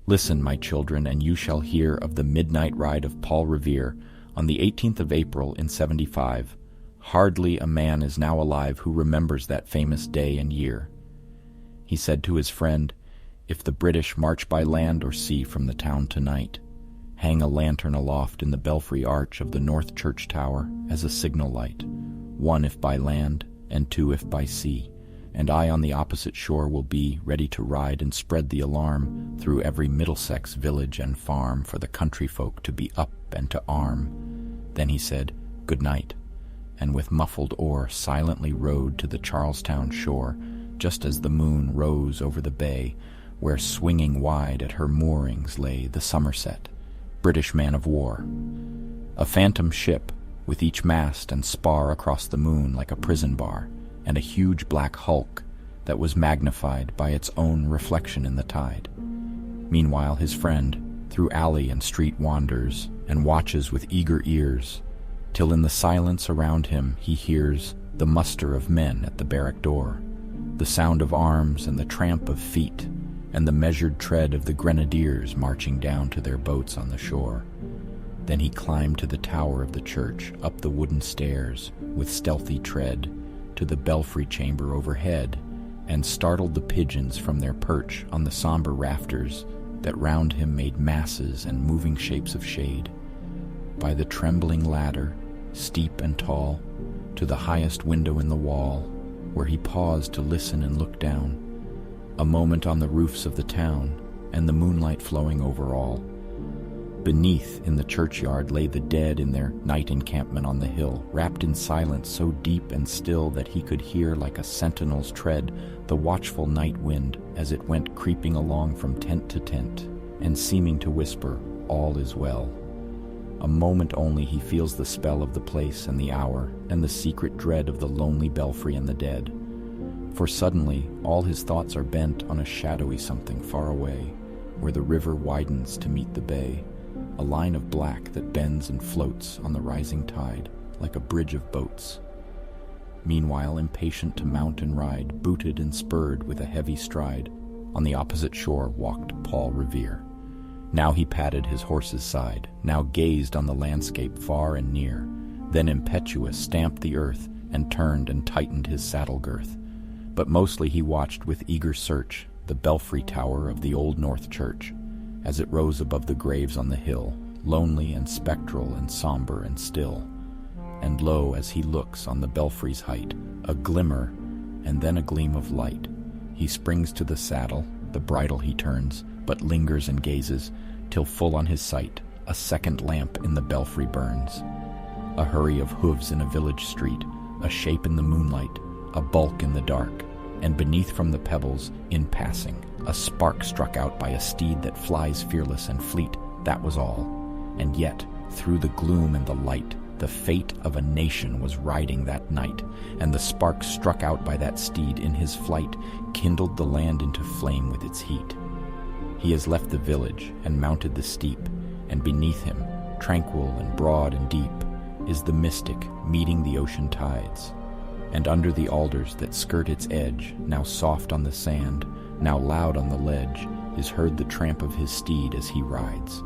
Listen, my children, and you shall hear of the midnight ride of Paul Revere on the 18th of April in 75. Hardly a man is now alive who remembers that famous day and year. He said to his friend, "If the British march by land or sea from the town tonight, hang a lantern aloft in the belfry arch of the North Church Tower as a signal light, 1 if by land, and 2 if by sea, and I on the opposite shore will be ready to ride and spread the alarm through every Middlesex village and farm for the country folk to be up and to arm." Then he said, "Good night," and with muffled oar silently rowed to the Charlestown shore, just as the moon rose over the bay, where swinging wide at her moorings lay the Somerset, British man of war, a phantom ship with each mast and spar across the moon like a prison bar, and a huge black hulk that was magnified by its own reflection in the tide. Meanwhile his friend through alley and street wanders and watches with eager ears, till in the silence around him he hears the muster of men at the barrack door, the sound of arms and the tramp of feet, and the measured tread of the grenadiers marching down to their boats on the shore. Then he climbed to the tower of the church, up the wooden stairs, with stealthy tread, to the belfry chamber overhead, and startled the pigeons from their perch on the somber rafters that round him made masses and moving shapes of shade. By the trembling ladder, steep and tall, to the highest window in the wall, where he paused to listen and look down, a moment on the roofs of the town, and the moonlight flowing over all. Beneath, in the churchyard, lay the dead in their night encampment on the hill, wrapped in silence so deep and still that he could hear like a sentinel's tread the watchful night wind as it went creeping along from tent to tent, and seeming to whisper, "All is well." A moment only he feels the spell of the place and the hour, and the secret dread of the lonely belfry and the dead. For suddenly all his thoughts are bent on a shadowy something far away, where the river widens to meet the bay, a line of black that bends and floats on the rising tide like a bridge of boats. Meanwhile, impatient to mount and ride, booted and spurred with a heavy stride, on the opposite shore walked Paul Revere. Now he patted his horse's side, now gazed on the landscape far and near, then impetuous stamped the earth and turned and tightened his saddle girth. But mostly he watched with eager search the belfry tower of the old North Church, as it rose above the graves on the hill, lonely and spectral and somber and still. And lo, as he looks on the belfry's height, a glimmer, and then a gleam of light. He springs to the saddle, the bridle he turns, but lingers and gazes, till full on his sight a second lamp in the belfry burns. A hurry of hooves in a village street, a shape in the moonlight, a bulk in the dark, and beneath from the pebbles, in passing, a spark struck out by a steed that flies fearless and fleet. That was all. And yet, through the gloom and the light, the fate of a nation was riding that night, and the spark struck out by that steed in his flight kindled the land into flame with its heat. He has left the village and mounted the steep, and beneath him, tranquil and broad and deep, is the mystic meeting the ocean tides. And under the alders that skirt its edge, now soft on the sand, now loud on the ledge, is heard the tramp of his steed as he rides.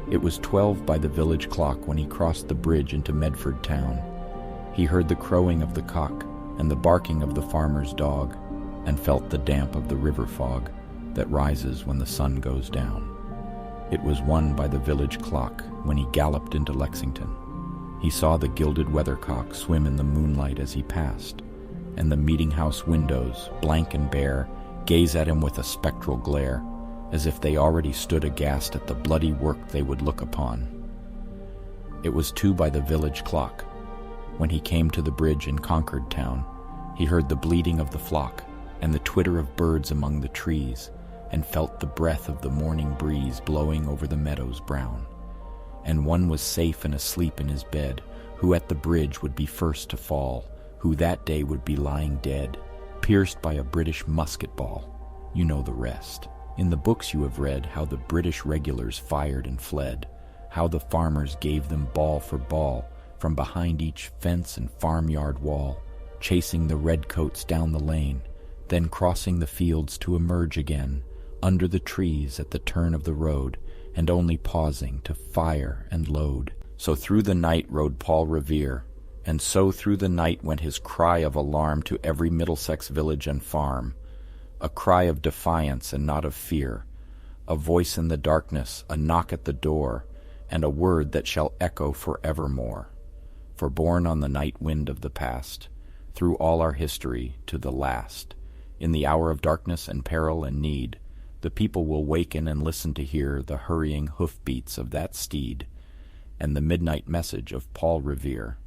It was 12 by the village clock when he crossed the bridge into Medford town. He heard the crowing of the cock and the barking of the farmer's dog, and felt the damp of the river fog that rises when the sun goes down. It was 1 by the village clock when he galloped into Lexington. He saw the gilded weathercock swim in the moonlight as he passed, and the meeting-house windows, blank and bare, gaze at him with a spectral glare, as if they already stood aghast at the bloody work they would look upon. It was 2 by the village clock when he came to the bridge in Concord town. He heard the bleating of the flock and the twitter of birds among the trees, and felt the breath of the morning breeze blowing over the meadows brown. And one was safe and asleep in his bed, who at the bridge would be first to fall, who that day would be lying dead, pierced by a British musket ball. You know the rest. In the books you have read how the British regulars fired and fled, how the farmers gave them ball for ball from behind each fence and farmyard wall, chasing the redcoats down the lane, then crossing the fields to emerge again, under the trees at the turn of the road, and only pausing to fire and load. So through the night rode Paul Revere, and so through the night went his cry of alarm to every Middlesex village and farm, a cry of defiance and not of fear, a voice in the darkness, a knock at the door, and a word that shall echo forevermore. For born on the night wind of the past, through all our history to the last, in the hour of darkness and peril and need, the people will waken and listen to hear the hurrying hoof-beats of that steed, and the midnight message of Paul Revere.